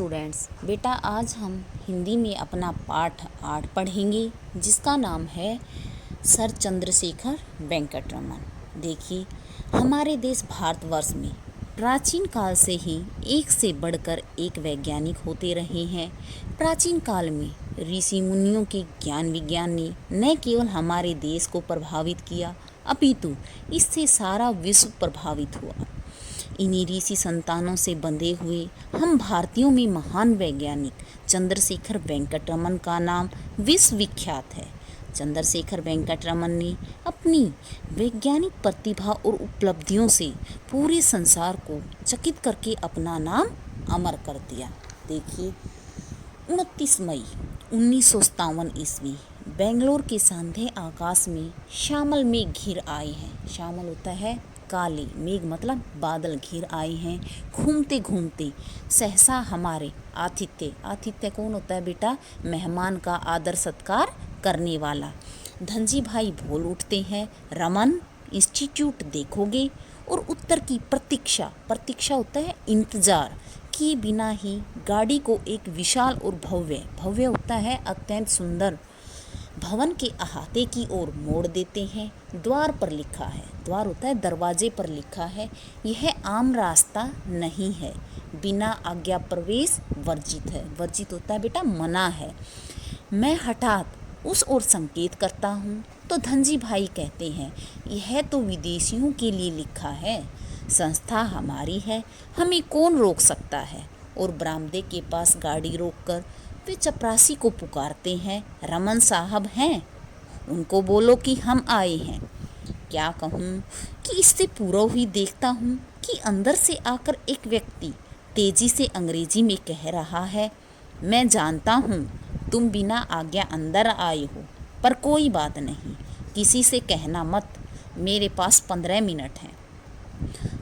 Students, बेटा आज हम हिंदी में अपना पाठ 8 पढ़ेंगे जिसका नाम है सर चंद्रशेखर वेंकटरमन। देखिए, हमारे देश भारतवर्ष में प्राचीन काल से ही एक से बढ़कर एक वैज्ञानिक होते रहे हैं। प्राचीन काल में ऋषि मुनियों के ज्ञान विज्ञान ने न केवल हमारे देश को प्रभावित किया अपितु इससे सारा विश्व प्रभावित हुआ। इन्हीं ऋषि संतानों से बंधे हुए हम भारतीयों में महान वैज्ञानिक चंद्रशेखर वेंकटरमन का नाम विश्वविख्यात है। चंद्रशेखर वेंकटरमन ने अपनी वैज्ञानिक प्रतिभा और उपलब्धियों से पूरे संसार को चकित करके अपना नाम अमर कर दिया। देखिए, 29 मई 1957 ईस्वी बेंगलोर के सांधे आकाश में श्यामल मेघ घिर आए हैं। श्यामल होता है काले, मेघ मतलब बादल घिर आए हैं। घूमते घूमते सहसा हमारे आतिथ्य कौन होता है बेटा? मेहमान का आदर सत्कार करने वाला। धनजी भाई बोल उठते हैं, रमन इंस्टीट्यूट देखोगे? और उत्तर की प्रतीक्षा होता है इंतजार किए बिना ही गाड़ी को एक विशाल और भव्य होता है अत्यंत सुंदर भवन के अहाते की ओर मोड़ देते हैं। द्वार पर लिखा है, द्वार होता है दरवाजे पर लिखा है, यह आम रास्ता नहीं है, बिना आज्ञा प्रवेश वर्जित है। वर्जित होता है बेटा मना है। मैं हठात उस ओर संकेत करता हूँ तो धनजी भाई कहते हैं, यह तो विदेशियों के लिए लिखा है, संस्था हमारी है, हमें कौन रोक सकता है। और बरामदे के पास गाड़ी रोककर वे चपरासी को पुकारते हैं, रमन साहब हैं, उनको बोलो कि हम आए हैं। क्या कहूँ कि इससे पूर्व ही देखता हूँ कि अंदर से आकर एक व्यक्ति तेजी से अंग्रेजी में कह रहा है, मैं जानता हूँ तुम बिना आज्ञा अंदर आए हो, पर कोई बात नहीं, किसी से कहना मत, मेरे पास 15 मिनट हैं।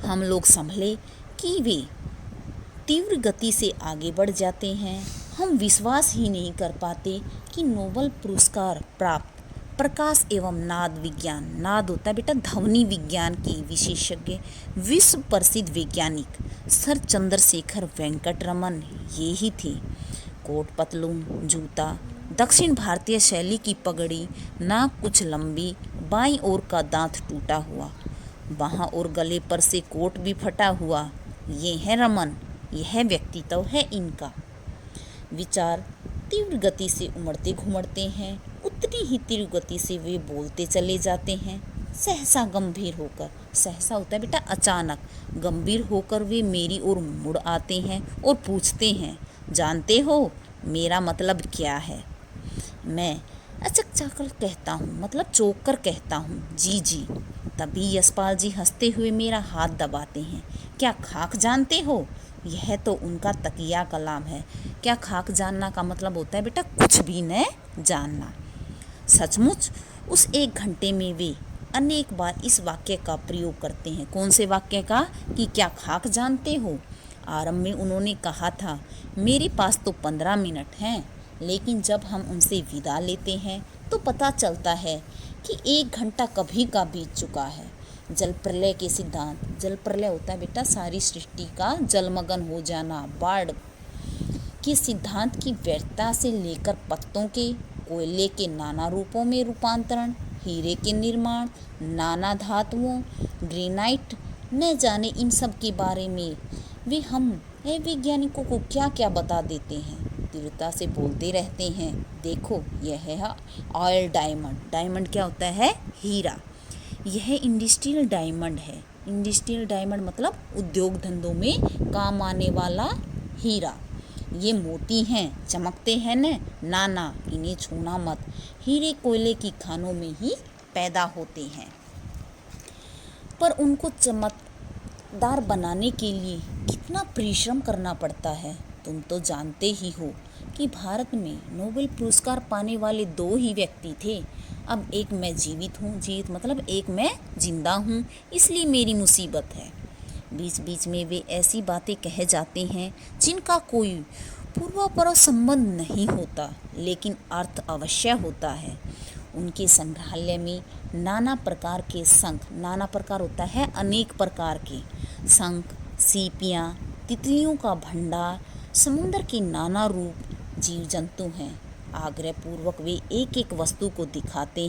हम लोग संभले कि वे तीव्र गति से आगे बढ़ जाते हैं। हम विश्वास ही नहीं कर पाते कि नोबेल पुरस्कार प्राप्त प्रकाश एवं नाद विज्ञान, नाद होता है बेटा ध्वनि विज्ञान के विशेषज्ञ विश्व प्रसिद्ध वैज्ञानिक सर चंद्रशेखर वेंकटरमन ये ही थे। कोट पतलून, जूता, दक्षिण भारतीय शैली की पगड़ी, नाक कुछ लंबी, बाईं ओर का दांत टूटा हुआ, बाहां और गले पर से कोट भी फटा हुआ। ये है रमन, यह व्यक्तित्व है इनका। विचार तीव्र गति से उमड़ते घुमड़ते हैं, उतनी ही तीव्र गति से वे बोलते चले जाते हैं। सहसा गंभीर होकर, सहसा होता है बेटा अचानक, गंभीर होकर वे मेरी ओर मुड़ आते हैं और पूछते हैं, जानते हो मेरा मतलब क्या है? मैं अचकचाकर कहता हूँ, मतलब चौंक कर कहता हूँ, जी जी। तभी यशपाल जी हंसते हुए मेरा हाथ दबाते हैं, क्या खाक जानते हो? यह तो उनका तकिया कलाम है। क्या खाक जानना का मतलब होता है बेटा कुछ भी न जानना। सचमुच उस 1 घंटे में वे अनेक बार इस वाक्य का प्रयोग करते हैं। कौन से वाक्य का? कि क्या खाक जानते हो। आरंभ में उन्होंने कहा था, मेरे पास तो 15 मिनट हैं, लेकिन जब हम उनसे विदा लेते हैं तो पता चलता है कि 1 घंटा कभी का बीत चुका है। जल प्रलय के सिद्धांत, जल प्रलय होता है बेटा सारी सृष्टि का जलमग्न हो जाना, बाढ़ के सिद्धांत की व्यर्थता से लेकर पत्तों के, कोयले के नाना रूपों में रूपांतरण, हीरे के निर्माण, नाना धातुओं, ग्रेनाइट, न जाने इन सब के बारे में वे हम वैज्ञानिकों को क्या क्या बता देते हैं। तीव्रता से बोलते रहते हैं, देखो यह है ऑयल डायमंड। डायमंड क्या होता है? हीरा। यह इंडस्ट्रियल डायमंड है। इंडस्ट्रियल डायमंड मतलब उद्योग धंधों में काम आने वाला हीरा। ये मोती हैं, चमकते हैं न, नाना इन्हें छूना मत, हीरे कोयले की खानों में ही पैदा होते हैं। पर उनको चमकदार बनाने के लिए कितना परिश्रम करना पड़ता है। तुम तो जानते ही हो कि भारत में नोबेल पुरस्कार पाने वाले 2 ही व्यक्ति थे। अब एक मैं जीवित हूँ, जीवित मतलब एक मैं जिंदा हूँ, इसलिए मेरी मुसीबत है। बीच बीच में वे ऐसी बातें कहे जाते हैं जिनका कोई पूर्वापरा संबंध नहीं होता, लेकिन अर्थ अवश्य होता है। उनके संग्रहालय में नाना प्रकार के शंख, नाना प्रकार होता है अनेक प्रकार के शंख, सीपियाँ, तितलियों का भंडार, समुद्र के नाना रूप जीव जंतु हैं। आग्रह पूर्वक वे एक एक वस्तु को दिखाते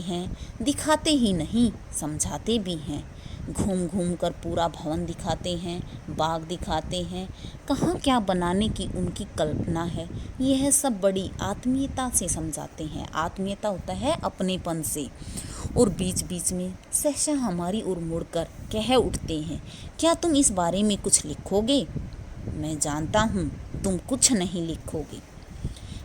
ही नहीं, समझाते भी हैं। घूम घूम कर पूरा भवन दिखाते हैं, बाग दिखाते हैं, कहाँ क्या बनाने की उनकी कल्पना है, यह सब बड़ी आत्मीयता से समझाते हैं। आत्मीयता होता है अपनेपन से। और बीच बीच में सहसा हमारी ओर मुड़कर कह उठते हैं, क्या तुम इस बारे में कुछ लिखोगे? मैं जानता हूँ तुम कुछ नहीं लिखोगे।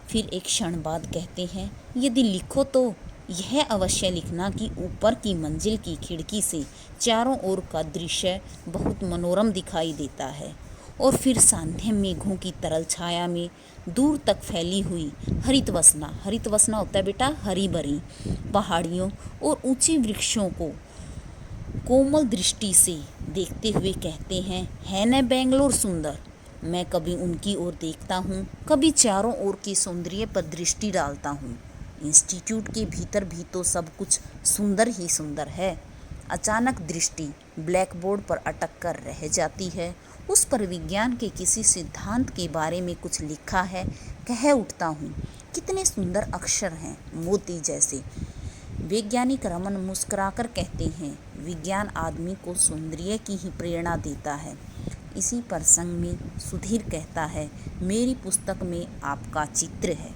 फिर एक क्षण बाद कहते हैं, यदि लिखो तो यह अवश्य लिखना कि ऊपर की मंजिल की खिड़की से चारों ओर का दृश्य बहुत मनोरम दिखाई देता है। और फिर सांध्य मेघों की तरल छाया में दूर तक फैली हुई हरित वसना होता है बेटा हरी भरी पहाड़ियों और ऊंचे वृक्षों को कोमल दृष्टि से देखते हुए कहते हैं, है न बेंगलोर सुंदर? मैं कभी उनकी ओर देखता हूँ, कभी चारों ओर के सौंदर्य पर दृष्टि डालता हूँ। इंस्टीट्यूट के भीतर भी तो सब कुछ सुंदर ही सुंदर है। अचानक दृष्टि ब्लैक बोर्ड पर अटक कर रह जाती है। उस पर विज्ञान के किसी सिद्धांत के बारे में कुछ लिखा है। कह उठता हूँ, कितने सुंदर अक्षर हैं, मोती जैसे। वैज्ञानिक रमन मुस्कुराकर कहते हैं, विज्ञान आदमी को सौंदर्य की ही प्रेरणा देता है। इसी प्रसंग में सुधीर कहता है, मेरी पुस्तक में आपका चित्र है।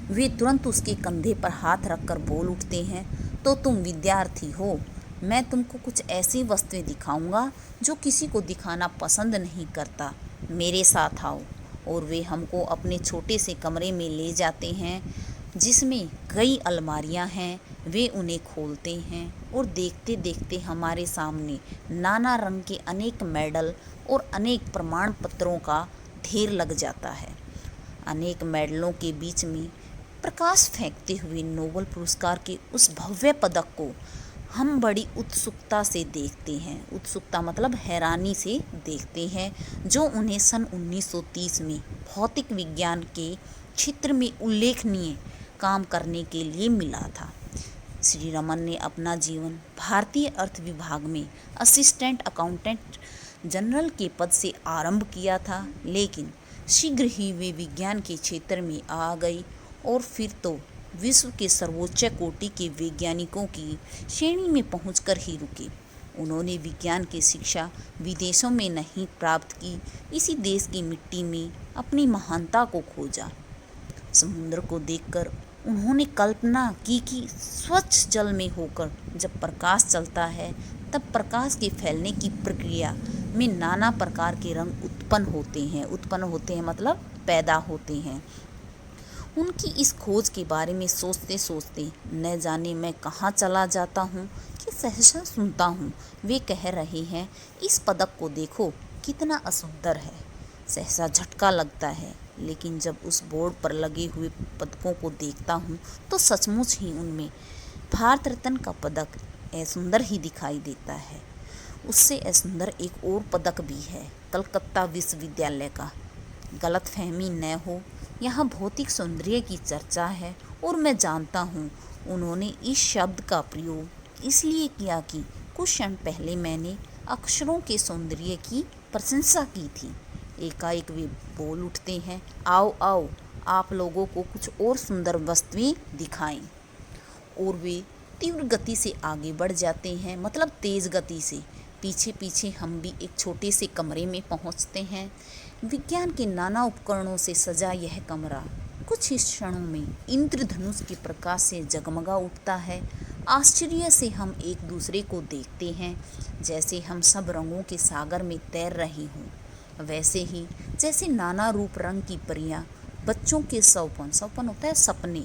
वे तुरंत उसके कंधे पर हाथ रखकर बोल उठते हैं, तो तुम विद्यार्थी हो, मैं तुमको कुछ ऐसी वस्तुएं दिखाऊंगा जो किसी को दिखाना पसंद नहीं करता। मेरे साथ आओ। और वे हमको अपने छोटे से कमरे में ले जाते हैं जिसमें कई अलमारियां हैं। वे उन्हें खोलते हैं और देखते देखते हमारे सामने नाना रंग के अनेक मेडल और अनेक प्रमाण पत्रों का ढेर लग जाता है। अनेक मेडलों के बीच में प्रकाश फेंकते हुए नोबेल पुरस्कार के उस भव्य पदक को हम बड़ी उत्सुकता से देखते हैं। उत्सुकता मतलब हैरानी से देखते हैं, जो उन्हें सन 1930 में भौतिक विज्ञान के क्षेत्र में उल्लेखनीय काम करने के लिए मिला था। श्री रमन ने अपना जीवन भारतीय अर्थ विभाग में असिस्टेंट अकाउंटेंट जनरल के पद से आरंभ किया था, लेकिन शीघ्र ही वे विज्ञान के क्षेत्र में आ गई और फिर तो विश्व के सर्वोच्च कोटि के वैज्ञानिकों की श्रेणी में पहुंचकर ही रुके। उन्होंने विज्ञान की शिक्षा विदेशों में नहीं प्राप्त की, इसी देश की मिट्टी में अपनी महानता को खोजा। समुद्र को देखकर उन्होंने कल्पना की कि स्वच्छ जल में होकर जब प्रकाश चलता है तब प्रकाश के फैलने की प्रक्रिया में नाना प्रकार के रंग उत्पन्न होते हैं मतलब पैदा होते हैं। उनकी इस खोज के बारे में सोचते सोचते न जाने मैं कहाँ चला जाता हूँ कि सहसा सुनता हूँ वे कह रहे हैं, इस पदक को देखो कितना असुंदर है। सहसा झटका लगता है, लेकिन जब उस बोर्ड पर लगे हुए पदकों को देखता हूँ तो सचमुच ही उनमें भारत रत्न का पदक असुंदर ही दिखाई देता है। उससे असुंदर एक और पदक भी है, कलकत्ता विश्वविद्यालय का। गलतफहमी न हो, यहाँ भौतिक सौंदर्य की चर्चा है और मैं जानता हूँ उन्होंने इस शब्द का प्रयोग इसलिए किया कि कुछ क्षण पहले मैंने अक्षरों के सौंदर्य की प्रशंसा की थी। एकाएक वे बोल उठते हैं, आओ आओ, आप लोगों को कुछ और सुंदर वस्तुएं दिखाएं। और वे तीव्र गति से आगे बढ़ जाते हैं, मतलब तेज गति से। पीछे पीछे हम भी एक छोटे से कमरे में पहुंचते हैं। विज्ञान के नाना उपकरणों से सजा यह कमरा कुछ ही क्षणों में इंद्रधनुष के प्रकाश से जगमगा उठता है। आश्चर्य से हम एक दूसरे को देखते हैं, जैसे हम सब रंगों के सागर में तैर रहे हों। वैसे ही जैसे नाना रूप रंग की परियां बच्चों के सौपन होता है सपने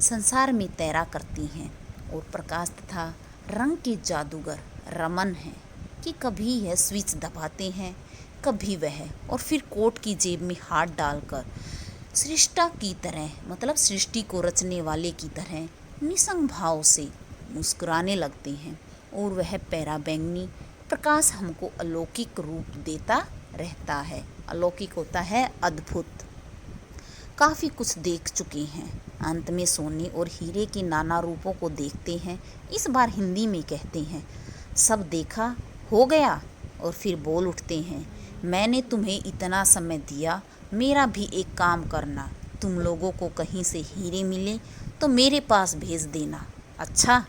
संसार में तैरा करती हैं। और प्रकाश तथा रंग के जादूगर रमन हैं कि कभी यह स्विच दबाते हैं, कभी वह, और फिर कोट की जेब में हाथ डालकर सृष्टा की तरह मतलब सृष्टि को रचने वाले की तरह निसंग भाव से मुस्कुराने लगते हैं। और वह पैरा बैंगनी प्रकाश हमको अलौकिक रूप देता रहता है। अलौकिक होता है अद्भुत। काफ़ी कुछ देख चुके हैं, अंत में सोने और हीरे के नाना रूपों को देखते हैं। इस बार हिंदी में कहते हैं, सब देखा हो गया। और फिर बोल उठते हैं, मैंने तुम्हें इतना समय दिया, मेरा भी एक काम करना, तुम लोगों को कहीं से हीरे मिले तो मेरे पास भेज देना, अच्छा।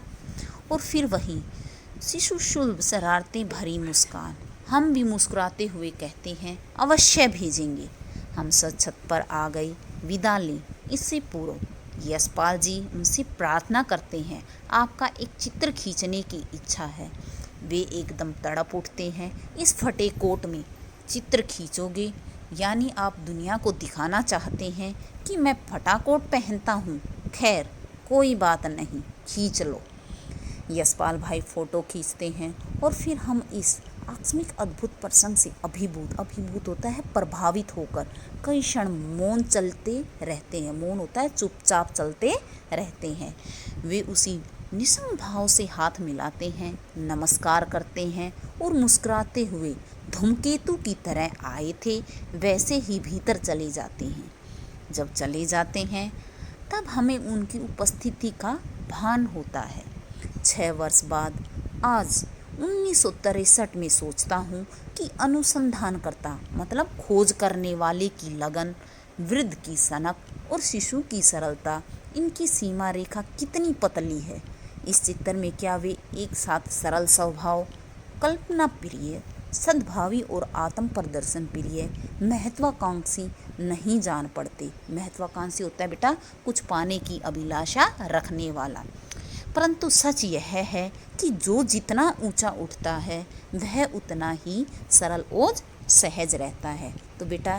और फिर वही शिशु सुलभ शरारतें भरी मुस्कान। हम भी मुस्कुराते हुए कहते हैं, अवश्य भेजेंगे। हम सब छत पर आ गए। विदा लें इससे पूर्व यशपाल जी उनसे प्रार्थना करते हैं, आपका एक चित्र खींचने की इच्छा है। वे एकदम तड़प उठते हैं, इस फटे कोट में चित्र खींचोगे? यानी आप दुनिया को दिखाना चाहते हैं कि मैं फटा कोट पहनता हूँ? खैर कोई बात नहीं, खींच लो। यशपाल भाई फोटो खींचते हैं और फिर हम इस आकस्मिक अद्भुत प्रसंग से अभिभूत होता है, प्रभावित होकर कई क्षण मौन चलते रहते हैं। मौन होता है चुपचाप चलते रहते हैं। वे उसी निस्संग भाव से हाथ मिलाते हैं, नमस्कार करते हैं और मुस्कुराते हुए धूमकेतु की तरह आए थे वैसे ही भीतर चले जाते हैं। जब चले जाते हैं तब हमें उनकी उपस्थिति का भान होता है। 6 वर्ष बाद आज 1963 में सोचता हूँ कि अनुसंधानकर्ता मतलब खोज करने वाले की लगन, वृद्ध की सनक और शिशु की सरलता, इनकी सीमा रेखा कितनी पतली है। इस चित्र में क्या वे एक साथ सरल स्वभाव, कल्पना प्रिय, सद्भावी और आत्म प्रदर्शन प्रिय, महत्वाकांक्षी नहीं जान पड़ते। महत्वाकांक्षी होता है बेटा कुछ पाने की अभिलाषा रखने वाला। परंतु सच यह है कि जो जितना ऊंचा उठता है वह उतना ही सरल और सहज रहता है। तो बेटा